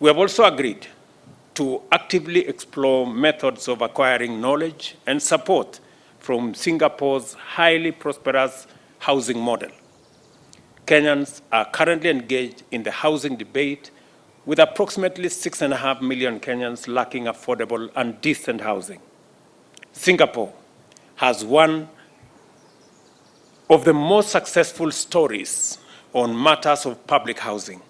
We have also agreed to actively explore methods of acquiring knowledge and support from Singapore's highly prosperous housing model. Kenyans are currently engaged in the housing debate, with approximately 6.5 million Kenyans lacking affordable and decent housing. Singapore has one of the most successful stories on matters of public housing.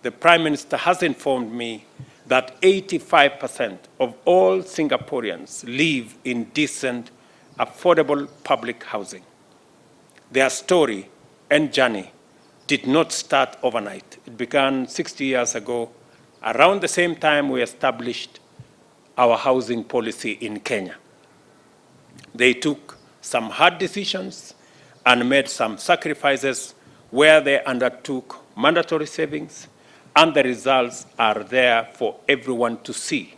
The Prime Minister has informed me that 85% of all Singaporeans live in decent, affordable public housing. Their story and journey did not start overnight. It began 60 years ago, around the same time we established our housing policy in Kenya. They took some hard decisions and made some sacrifices where they undertook mandatory savings, and the results are there for everyone to see.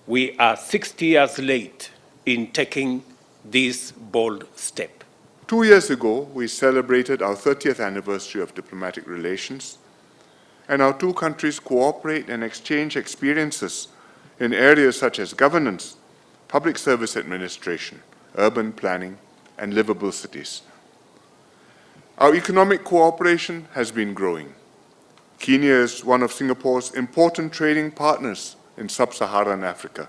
We are 60 years late in taking this bold step. 2 years ago, we celebrated our 30th anniversary of diplomatic relations, and our two countries cooperate and exchange experiences in areas such as governance, public service administration, urban planning, and livable cities. Our economic cooperation has been growing. Kenya is one of Singapore's important trading partners in sub-Saharan Africa.